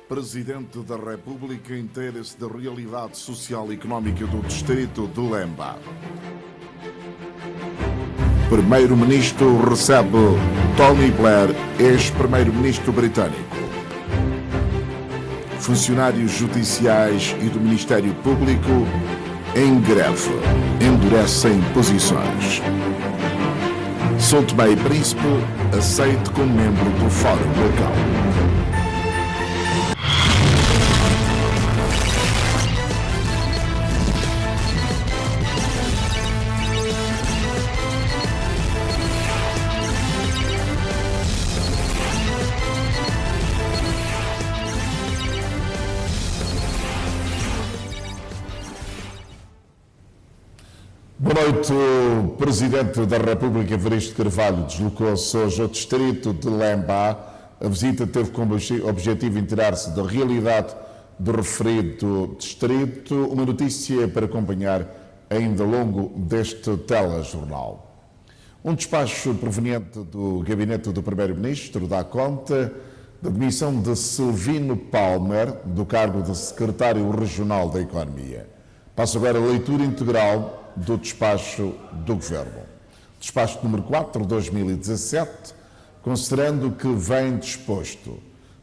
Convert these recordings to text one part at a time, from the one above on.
Presidente da República inteira-se da realidade social e económica do distrito de Lemba. Primeiro-Ministro recebe Tony Blair, ex-primeiro-ministro britânico. Funcionários judiciais e do Ministério Público em greve, endurecem posições. São Tomé e Príncipe aceite como membro do Fórum Local. Boa noite. O Presidente da República, Evaristo Carvalho, deslocou-se hoje ao distrito de Lemba. A visita teve como objetivo inteirar-se da realidade do referido distrito. Uma notícia para acompanhar ainda ao longo deste telejornal. Um despacho proveniente do gabinete do Primeiro-Ministro dá conta da demissão de Silvino Palmer do cargo de Secretário Regional da Economia. Passo agora a leitura integral do despacho do Governo. Despacho número 4, 2017, considerando que vem disposto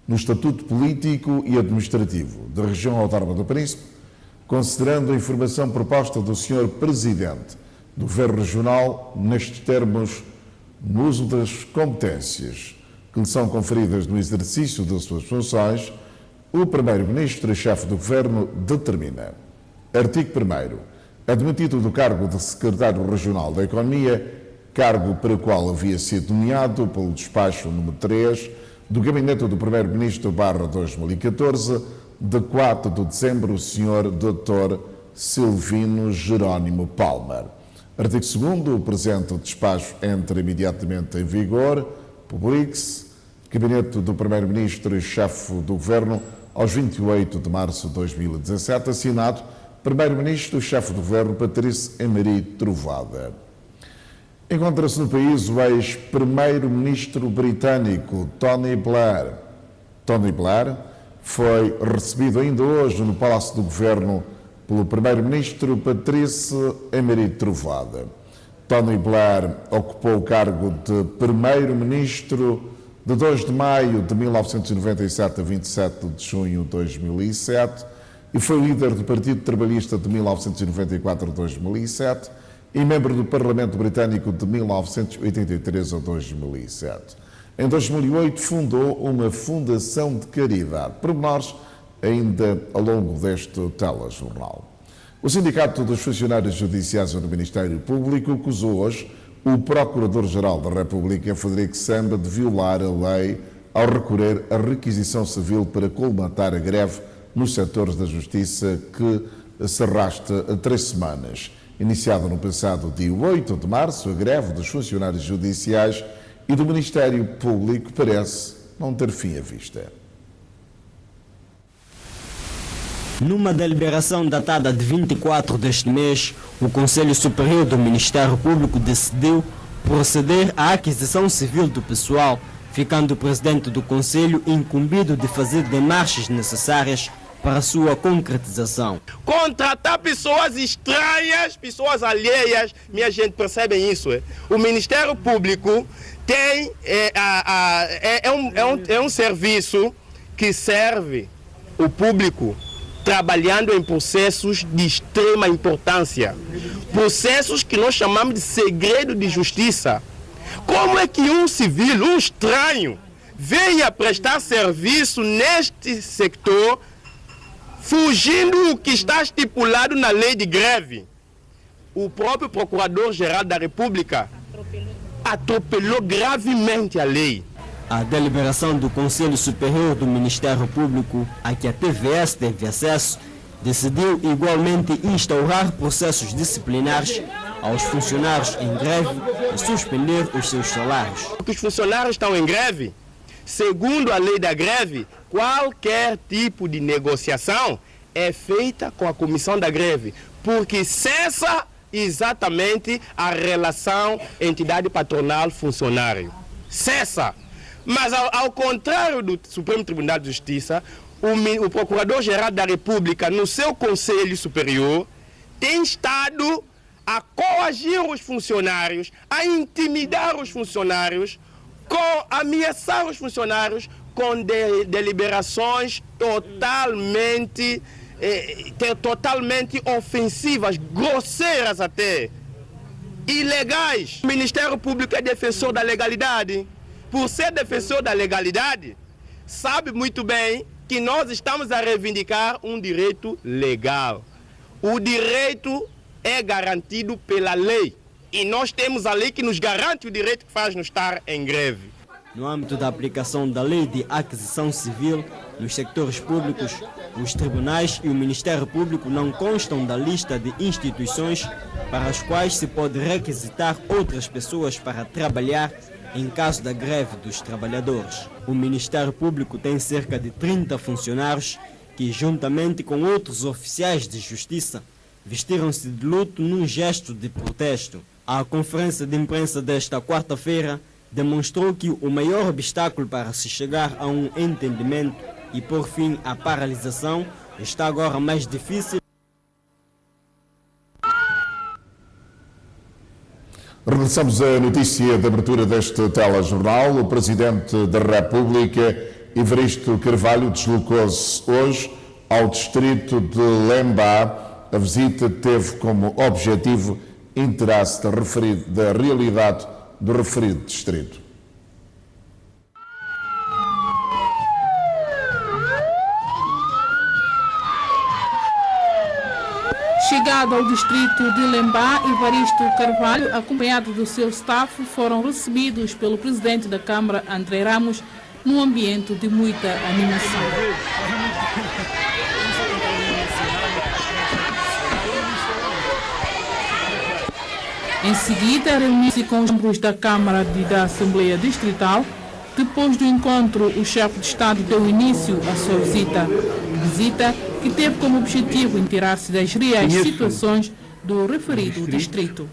no Estatuto Político e Administrativo da Região Autónoma do Príncipe, considerando a informação proposta do Sr. Presidente do Governo Regional nestes termos, no uso das competências que lhe são conferidas no exercício das suas funções, o Primeiro-Ministro e Chefe do Governo determina. Artigo 1º. Admitido do cargo de Secretário Regional da Economia, cargo para o qual havia sido nomeado pelo despacho número 3 do Gabinete do Primeiro-Ministro /2014, de 4 de dezembro, o Sr. Dr. Silvino Jerónimo Palmer. Artigo 2º. O presente despacho entra imediatamente em vigor. Publique-se. Gabinete do Primeiro-Ministro e Chefe do Governo, aos 28 de março de 2017, assinado Primeiro-Ministro e Chefe do Governo Patrício Emery Trovoada. Encontra-se no país o ex-primeiro-ministro britânico Tony Blair. Tony Blair foi recebido ainda hoje no Palácio do Governo pelo primeiro-ministro Patrício Emery Trovoada. Tony Blair ocupou o cargo de primeiro-ministro de 2 de maio de 1997 a 27 de junho de 2007 e foi líder do Partido Trabalhista de 1994 a 2007 e membro do Parlamento Britânico de 1983 a 2007. Em 2008 fundou uma fundação de caridade. Pormenores ainda ao longo deste telejornal. O Sindicato dos Funcionários Judiciais do Ministério Público acusou hoje o Procurador-Geral da República, Frederico Samba, de violar a lei ao recorrer à requisição civil para colmatar a greve nos setores da Justiça que se arrasta a 3 semanas. Iniciada no passado dia 8 de março, a greve dos funcionários judiciais e do Ministério Público parece não ter fim à vista. Numa deliberação datada de 24 deste mês, o Conselho Superior do Ministério Público decidiu proceder à aquisição civil do pessoal, ficando o presidente do Conselho incumbido de fazer demarches necessárias para a sua concretização. Contratar pessoas estranhas, pessoas alheias, minha gente, percebem isso? O Ministério Público tem, é um serviço que serve o público trabalhando em processos de extrema importância. Processos que nós chamamos de segredo de justiça. Como é que um civil, um estranho, venha prestar serviço neste sector fugindo o que está estipulado na lei de greve? O próprio Procurador-Geral da República atropelou gravemente a lei. A deliberação do Conselho Superior do Ministério Público, a que a TVS teve acesso, decidiu igualmente instaurar processos disciplinares aos funcionários em greve e suspender os seus salários. Porque os funcionários estão em greve, segundo a lei da greve, qualquer tipo de negociação é feita com a comissão da greve, porque cessa exatamente a relação entidade patronal-funcionário. Cessa. Mas ao contrário do Supremo Tribunal de Justiça, o Procurador-Geral da República, no seu Conselho Superior, tem estado a coagir os funcionários, a intimidar os funcionários, a ameaçar os funcionários com deliberações totalmente ofensivas, grosseiras até, ilegais. O Ministério Público é defensor da legalidade. Por ser defensor da legalidade, sabe muito bem que nós estamos a reivindicar um direito legal. O direito é garantido pela lei e nós temos a lei que nos garante o direito que faz-nos estar em greve. No âmbito da aplicação da lei de aquisição civil nos sectores públicos, os tribunais e o Ministério Público não constam da lista de instituições para as quais se pode requisitar outras pessoas para trabalhar em caso da greve dos trabalhadores. O Ministério Público tem cerca de 30 funcionários que, juntamente com outros oficiais de justiça, vestiram-se de luto num gesto de protesto. A conferência de imprensa desta quarta-feira demonstrou que o maior obstáculo para se chegar a um entendimento e por fim à paralisação está agora mais difícil. Regressamos à notícia de abertura deste telejornal. O Presidente da República, Evaristo Carvalho, deslocou-se hoje ao distrito de Lembá. A visita teve como objetivo inteirar-se da realidade do referido distrito. Chegado ao distrito de Lembá, Evaristo Carvalho, acompanhado do seu staff, foram recebidos pelo presidente da Câmara, André Ramos, num ambiente de muita animação. Em seguida, reuniu-se com os membros da Câmara e da Assembleia Distrital. Depois do encontro, o chefe de Estado deu início à sua visita que teve como objetivo inteirar-se das reais situações do referido distrito.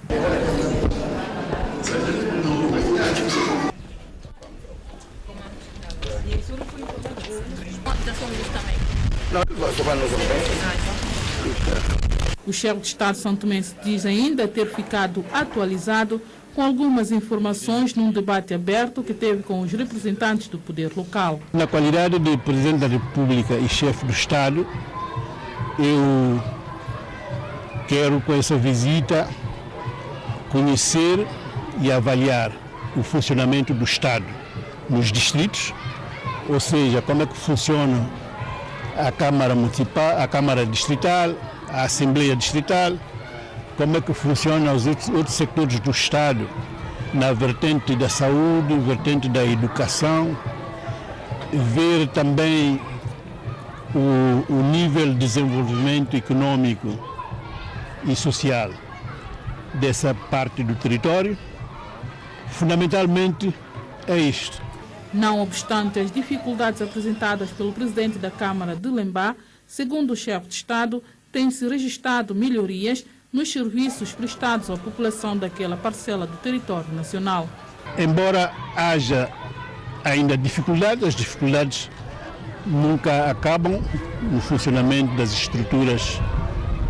O chefe de Estado São Tomense diz ainda ter ficado atualizado com algumas informações num debate aberto que teve com os representantes do poder local. Na qualidade de Presidente da República e chefe do Estado, eu quero com essa visita conhecer e avaliar o funcionamento do Estado nos distritos, ou seja, como é que funciona a Câmara Municipal, a Câmara Distrital, a Assembleia Distrital, como é que funciona os outros setores do Estado, na vertente da saúde, vertente da educação, ver também o nível de desenvolvimento econômico e social dessa parte do território. Fundamentalmente é isto. Não obstante as dificuldades apresentadas pelo presidente da Câmara de Lembá, segundo o chefe de Estado, tem-se registrado melhorias nos serviços prestados à população daquela parcela do território nacional. Embora haja ainda dificuldades, as dificuldades nunca acabam no funcionamento das estruturas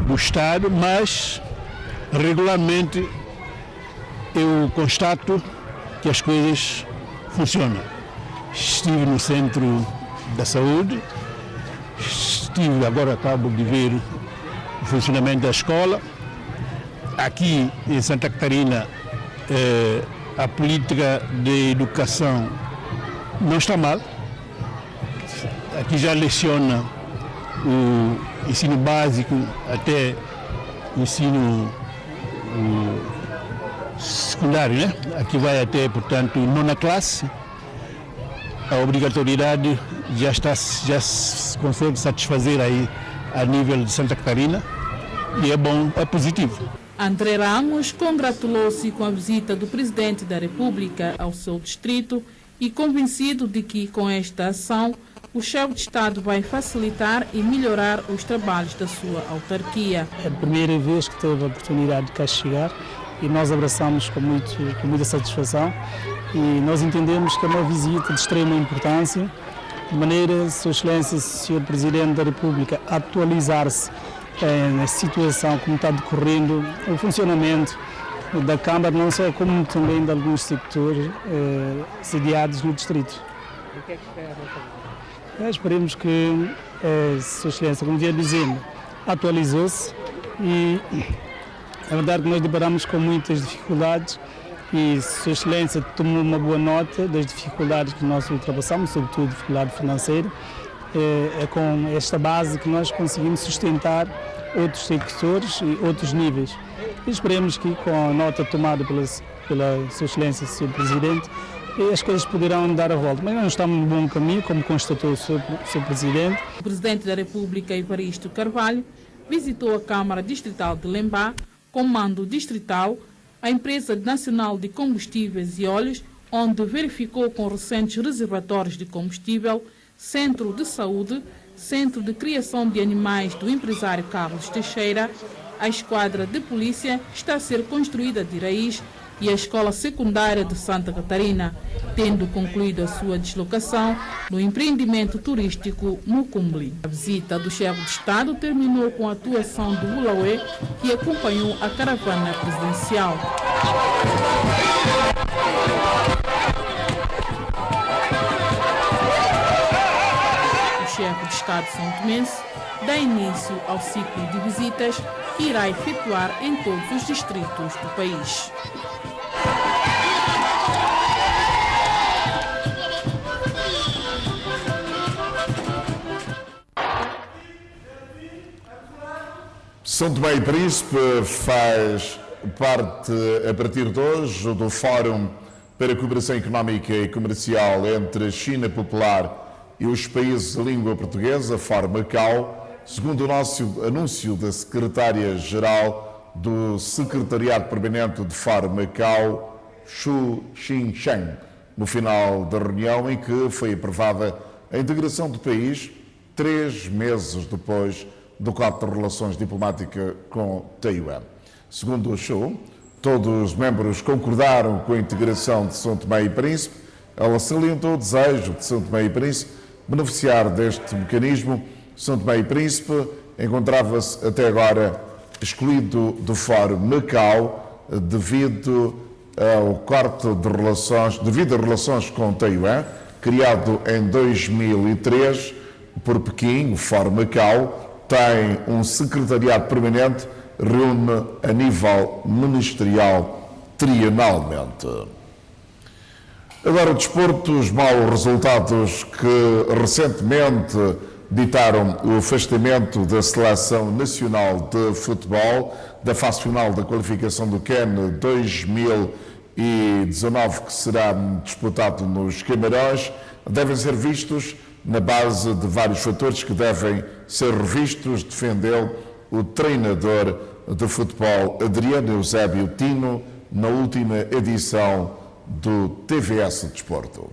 do Estado, mas regularmente eu constato que as coisas funcionam. Estive no Centro da Saúde, agora acabo de ver o funcionamento da escola. Aqui em Santa Catarina, a política de educação não está mal. Aqui já leciona o ensino básico até o ensino secundário, né? Aqui vai até, portanto, nona classe. A obrigatoriedade já se consegue satisfazer aí a nível de Santa Catarina e é bom, é positivo. André Ramos congratulou-se com a visita do Presidente da República ao seu distrito e convencido de que com esta ação o chefe de Estado vai facilitar e melhorar os trabalhos da sua autarquia. É a primeira vez que teve a oportunidade de cá chegar e nós abraçamos com muita satisfação e nós entendemos que é uma visita de extrema importância de maneira, Sua Excelência, Sr. Presidente da República, atualizar-se na situação como está decorrendo o funcionamento da Câmara, não só como também de alguns sectores sediados no distrito. O que é que espera? Esperemos que Sua Excelência, como ia dizendo, atualizou-se e é verdade que nós deparamos com muitas dificuldades e Sua Excelência tomou uma boa nota das dificuldades que nós ultrapassamos, sobretudo dificuldade financeira. É com esta base que nós conseguimos sustentar outros sectores e outros níveis. E esperemos que com a nota tomada pela Sua Excelência, Sr. Presidente, as coisas poderão dar a volta. Mas nós estamos no bom caminho, como constatou o Sr. Presidente. O Presidente da República, Evaristo Carvalho, visitou a Câmara Distrital de Lembá, Comando Distrital, a Empresa Nacional de Combustíveis e Óleos, onde verificou com recentes reservatórios de combustível, Centro de Saúde, Centro de Criação de Animais do empresário Carlos Teixeira, a Esquadra de Polícia está a ser construída de raiz e a Escola Secundária de Santa Catarina, tendo concluído a sua deslocação no empreendimento turístico Mucumbli. A visita do chefe de Estado terminou com a atuação do Ulauê, que acompanhou a caravana presidencial. O chefe de Estado São Tomense dá início ao ciclo de visitas que irá efetuar em todos os distritos do país. São Tomé e Príncipe faz parte, a partir de hoje, do Fórum para a Cooperação Económica e Comercial entre a China Popular e os países de língua portuguesa, Fórum Macau, segundo o nosso anúncio da Secretária-Geral do Secretariado Permanente de Fórum Macau, Xu Xinsheng, no final da reunião em que foi aprovada a integração do país 3 meses depois do quadro de relações diplomáticas com Taiwan. Segundo o Xu, todos os membros concordaram com a integração de São Tomé e Príncipe. Ela salientou o desejo de São Tomé e Príncipe beneficiar deste mecanismo. São Tomé e Príncipe encontrava-se até agora excluído do Fórum Macau devido ao corte de relações, devido a relações com Taiwan, criado em 2003 por Pequim. O Fórum Macau tem um secretariado permanente, reúne a nível ministerial trienalmente. Agora o desporto, os maus resultados que recentemente ditaram o afastamento da Seleção Nacional de Futebol da fase final da qualificação do CAN 2019, que será disputado nos Camarões, devem ser vistos na base de vários fatores que devem ser revistos, defendeu o treinador de futebol Adriano Eusébio Tino na última edição do TVS Desporto.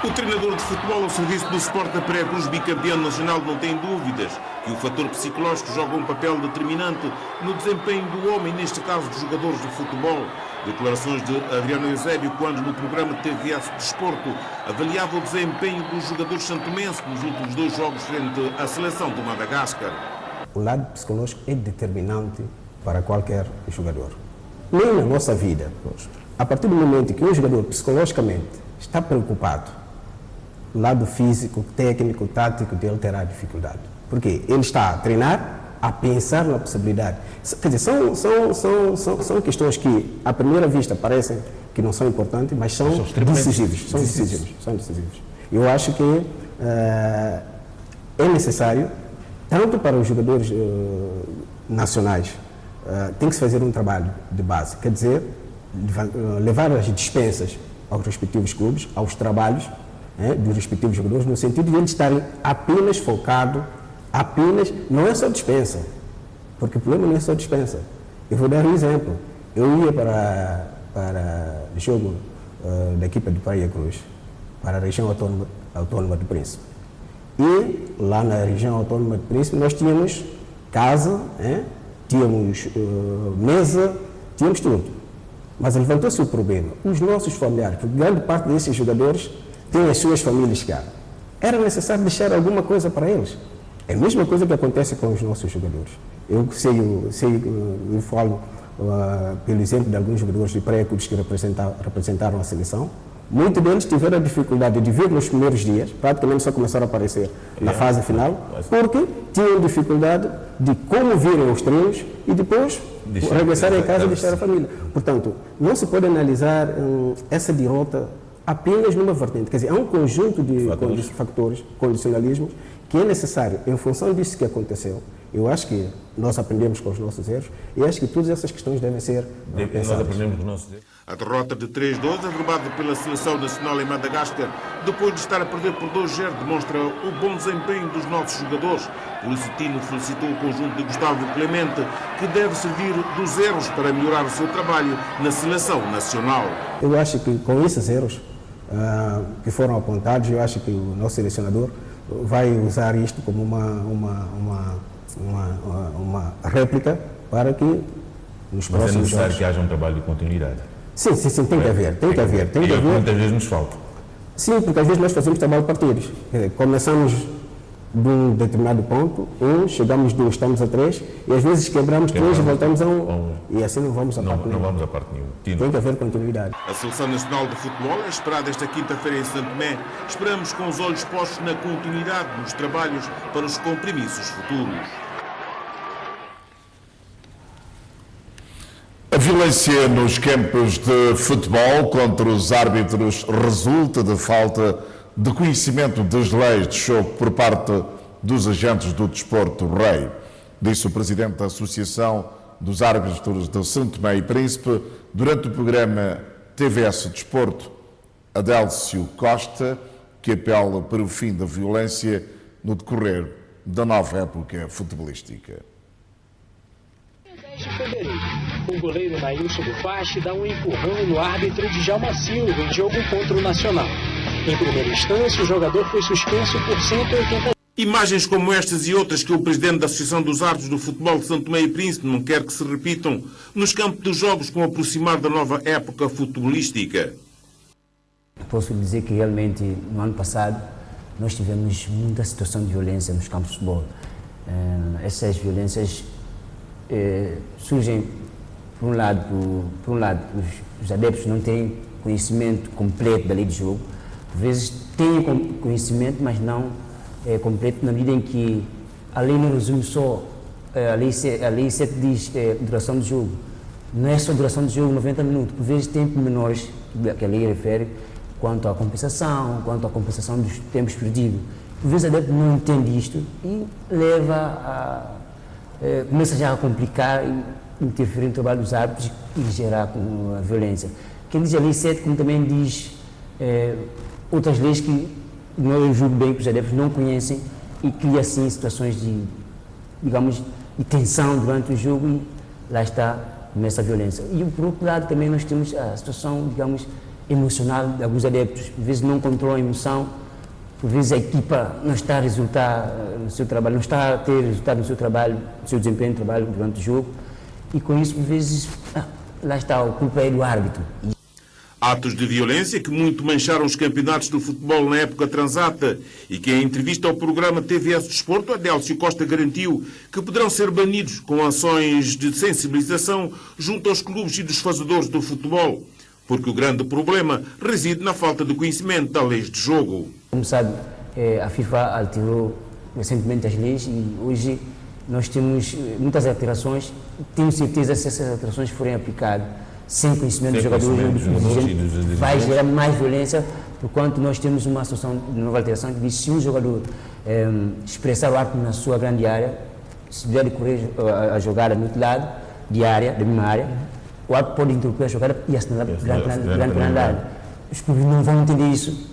O treinador de futebol ao serviço do Sport da Pré-Cruz, bicampeão nacional, não tem dúvidas que o fator psicológico joga um papel determinante no desempenho do homem, neste caso dos jogadores de futebol. Declarações de Adriano Eusébio quando no programa de TVS Desporto avaliava o desempenho dos jogadores santomenses nos últimos 2 jogos frente à seleção do Madagascar. O lado psicológico é determinante para qualquer jogador. Nem na nossa vida. A partir do momento que um jogador psicologicamente está preocupado, o lado físico, técnico, tático dele terá dificuldade. Porque ele está a treinar, a pensar na possibilidade. Quer dizer, são questões que, à primeira vista, parecem que não são importantes, mas são decisivos. São decisivos. Eu acho que é necessário, tanto para os jogadores nacionais, tem que se fazer um trabalho de base. Quer dizer, levar as dispensas aos respectivos clubes, aos trabalhos dos respectivos jogadores, no sentido de eles estarem apenas focados, não é só dispensa, porque o problema não é só dispensa. Eu vou dar um exemplo. Eu ia para o jogo da equipa de Praia Cruz, para a região autónoma do Príncipe. E lá na região autónoma do Príncipe nós tínhamos casa, tínhamos mesa, tínhamos tudo. Mas levantou-se o problema. Os nossos familiares, porque grande parte desses jogadores têm as suas famílias cá. Era necessário deixar alguma coisa para eles. É a mesma coisa que acontece com os nossos jogadores. Eu falo pelo exemplo de alguns jogadores de pré-clubes que representaram a seleção. Muitos deles tiveram a dificuldade de vir nos primeiros dias, praticamente só começaram a aparecer na fase final, porque tinham dificuldade de como virem os treinos e depois regressarem a casa e deixar a família. Portanto, não se pode analisar essa derrota apenas numa vertente. Quer dizer, há um conjunto de fatores, condicionalismos, que é necessário, em função disso que aconteceu. Eu acho que nós aprendemos com os nossos erros e acho que todas essas questões devem ser pensadas. Nós aprendemos com os nossos erros. A derrota de 3-2, derrubada pela Seleção Nacional em Madagascar, depois de estar a perder por 2-0, demonstra o bom desempenho dos nossos jogadores. O Licitino felicitou o conjunto de Gustavo Clemente, que deve servir dos erros para melhorar o seu trabalho na Seleção Nacional. Eu acho que com esses erros que foram apontados, eu acho que o nosso selecionador vai usar isto como uma réplica para que nos próximos jogos... Mas é necessário que haja um trabalho de continuidade. Sim, tem que haver. Muitas vezes nos falta. Sim, porque às vezes nós fazemos trabalho de partidos. Começamos de um determinado ponto, chegamos 2, estamos a 3, e às vezes quebramos 3 e voltamos a 1. E assim não vamos a parte nenhuma. Não vamos a parte nenhuma. Tem que haver continuidade. A Seleção Nacional de Futebol é esperada esta quinta-feira em Santo Tomé. Esperamos com os olhos postos na continuidade dos trabalhos para os compromissos futuros. A violência nos campos de futebol contra os árbitros resulta da falta de conhecimento das leis de jogo por parte dos agentes do desporto rei, disse o presidente da Associação dos Árbitros de São Tomé e Príncipe durante o programa TVS Desporto, Adélcio Costa, que apela para o fim da violência no decorrer da nova época futebolística. De fevereiro, o goleiro Nailson Bufache dá um empurrão no árbitro Djalma Silva em jogo contra o Nacional. Em primeira instância, o jogador foi suspenso por 180. Imagens como estas e outras que o presidente da Associação dos Árbitros do Futebol de São Tomé e Príncipe não quer que se repitam nos campos dos jogos com o aproximar da nova época futebolística. Posso dizer que realmente no ano passado nós tivemos muita situação de violência nos campos de futebol. Essas violências surgem, por um lado, os adeptos não têm conhecimento completo da lei de jogo. Às vezes têm conhecimento, mas não completo, na medida em que a lei não resume só, a lei 7 diz duração de jogo. Não é só duração de jogo, 90 minutos. Por vezes tempo menores, que a lei refere, quanto à compensação dos tempos perdidos. Por vezes o adepto não entende isto e começa já a complicar e interferir no trabalho dos árbitros e gerar a violência. Quem diz a lei 7, como também diz outras leis que eu julgo bem que os adeptos não conhecem e cria assim situações de tensão durante o jogo e lá está, começa a violência. E por outro lado também nós temos a situação, emocional de alguns adeptos, por vezes não controlam a emoção, por vezes a equipa não está a resultar no seu trabalho, não está a ter resultado no seu trabalho, no seu desempenho de trabalho durante o jogo, e com isso, por vezes, lá está, a culpa é do árbitro. Atos de violência que muito mancharam os campeonatos do futebol na época transata e que, em entrevista ao programa TVS Desporto, Adélcio Costa garantiu que poderão ser banidos com ações de sensibilização junto aos clubes e dos fazedores do futebol, porque o grande problema reside na falta de conhecimento das leis de jogo. Como sabe, a FIFA alterou recentemente as leis e hoje nós temos muitas alterações. Temos certeza que se essas alterações forem aplicadas sem conhecimento dos jogadores, vai gerar mais violência, porquanto nós temos uma situação de nova alteração que diz que se um jogador expressar o árbitro na sua grande área, se der correr a jogada no outro lado da mesma área, o árbitro pode interromper a jogada e assinalar grande área. Os clubes não vão entender isso,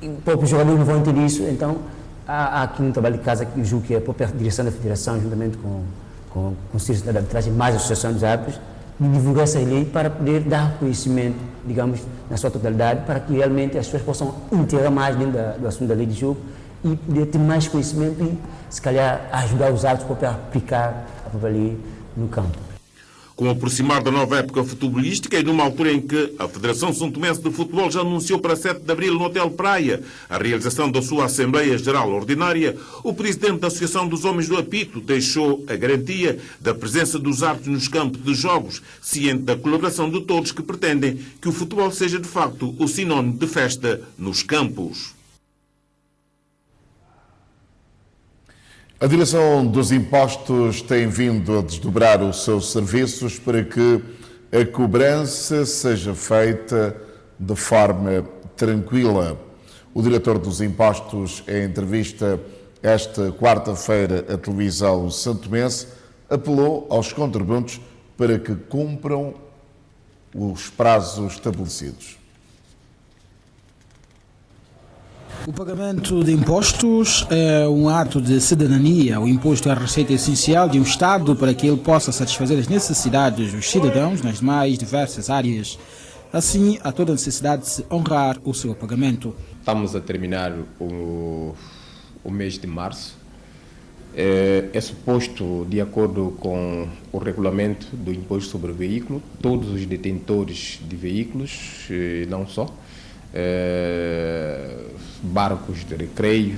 os próprios jogadores não vão entender isso, então há aqui um trabalho de casa que eu julgo que é a própria direção da federação, juntamente com o Serviço de Arbitragem, mais a Associação dos Árbitros, de divulgar essa lei para poder dar conhecimento, na sua totalidade, para que realmente as pessoas possam integrar mais dentro do assunto da lei de jogo e poder ter mais conhecimento e, se calhar, ajudar os árbitros para aplicar a própria lei no campo. Com o aproximar da nova época futebolística e numa altura em que a Federação São Tomense de Futebol já anunciou para 7 de abril no Hotel Praia a realização da sua Assembleia Geral Ordinária, o presidente da Associação dos Homens do Apito deixou a garantia da presença dos árbitros nos campos de jogos, ciente da colaboração de todos que pretendem que o futebol seja de facto o sinónimo de festa nos campos. A Direção dos Impostos tem vindo a desdobrar os seus serviços para que a cobrança seja feita de forma tranquila. O diretor dos Impostos, em entrevista esta quarta-feira à televisão santomense, apelou aos contribuintes para que cumpram os prazos estabelecidos. O pagamento de impostos é um ato de cidadania. O imposto é a receita essencial de um Estado para que ele possa satisfazer as necessidades dos cidadãos nas mais diversas áreas. Assim, há toda a necessidade de se honrar o seu pagamento. Estamos a terminar o mês de março. É suposto, de acordo com o regulamento do imposto sobre o veículo, todos os detentores de veículos, não só, barcos de recreio,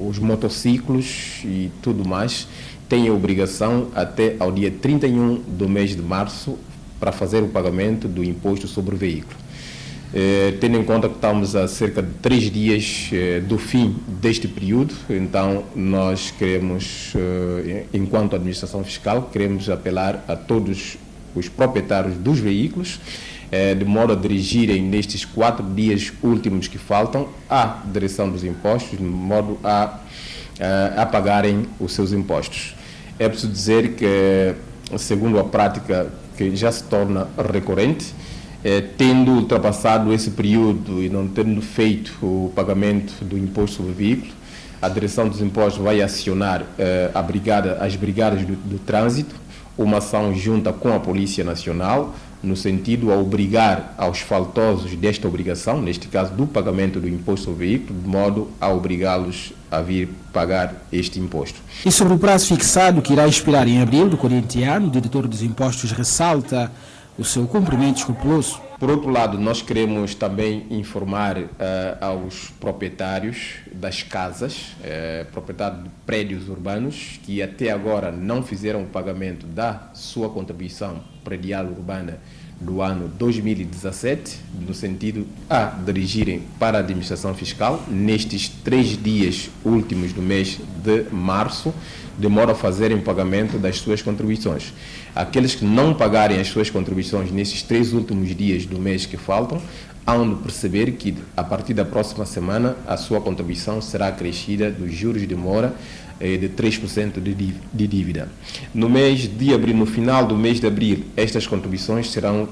os motociclos e tudo mais, têm a obrigação até ao dia 31 do mês de março para fazer o pagamento do imposto sobre o veículo. Tendo em conta que estamos a cerca de 3 dias do fim deste período, então nós queremos, enquanto administração fiscal, queremos apelar a todos os proprietários dos veículos, de modo a dirigirem nestes 4 dias últimos que faltam à direção dos impostos, de modo a pagarem os seus impostos. É preciso dizer que, segundo a prática que já se torna recorrente, tendo ultrapassado esse período e não tendo feito o pagamento do imposto sobre o veículo, a direção dos impostos vai acionar as brigadas do trânsito, uma ação junta com a Polícia Nacional, no sentido a obrigar aos faltosos desta obrigação, neste caso do pagamento do imposto sobre o veículo, de modo a obrigá-los a vir pagar este imposto. E sobre o prazo fixado que irá expirar em abril do corrente ano, o diretor dos impostos ressalta o seu cumprimento escrupuloso. Por outro lado, nós queremos também informar aos proprietários das casas, proprietários de prédios urbanos, que até agora não fizeram o pagamento da sua contribuição predial urbana do ano 2017, no sentido a dirigirem para a administração fiscal nestes 3 dias últimos do mês de março, de modo a fazerem o pagamento das suas contribuições. Aqueles que não pagarem as suas contribuições nesses 3 últimos dias do mês que faltam, hão de perceber que a partir da próxima semana a sua contribuição será acrescida dos juros de mora de 3% de dívida. No mês de abril, no final do mês de abril, estas contribuições serão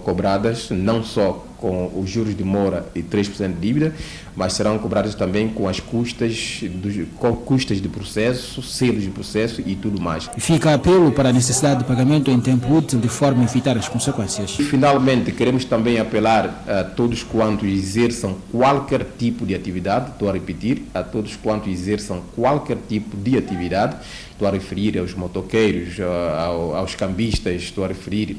cobradas não só com os juros de mora e 3% de dívida, mas serão cobradas também com as custas de processo, selos de processo e tudo mais. E fica apelo para a necessidade de pagamento em tempo útil de forma a evitar as consequências. E, finalmente, queremos também apelar a todos quantos exerçam qualquer tipo de atividade, estou a repetir, a todos quantos exerçam qualquer tipo de atividade, estou a referir aos motoqueiros, aos cambistas, estou a referir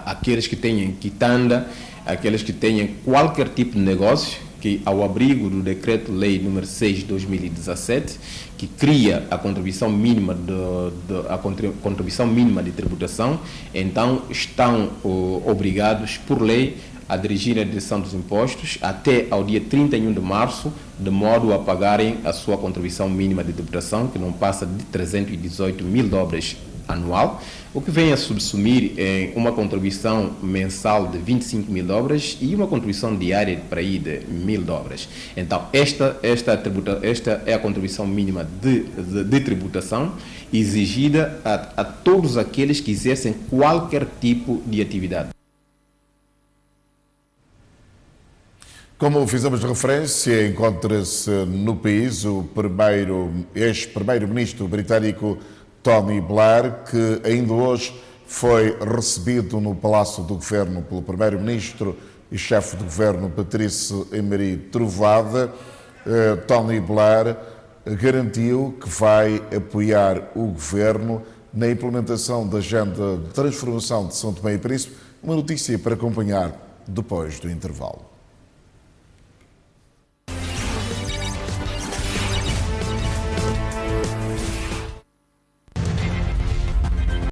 aqueles que tenham quitanda, aqueles que tenham qualquer tipo de negócio, que ao abrigo do Decreto-Lei número 6 de 2017, que cria a contribuição mínima contribuição mínima de tributação, então estão obrigados por lei a dirigir a direção dos impostos até ao dia 31 de março, de modo a pagarem a sua contribuição mínima de tributação, que não passa de 318 mil dólares anual, o que vem a subsumir em uma contribuição mensal de 25 mil dólares e uma contribuição diária para aí de 1.000 dólares. Então, esta é a contribuição mínima de tributação exigida a todos aqueles que exercem qualquer tipo de atividade. Como fizemos referência, encontra-se no país o ex-primeiro-ministro britânico Tony Blair, que ainda hoje foi recebido no Palácio do Governo pelo primeiro-ministro e chefe de governo Patrício Emery Trovoada. Tony Blair garantiu que vai apoiar o governo na implementação da agenda de transformação de São Tomé e Príncipe. Uma notícia para acompanhar depois do intervalo.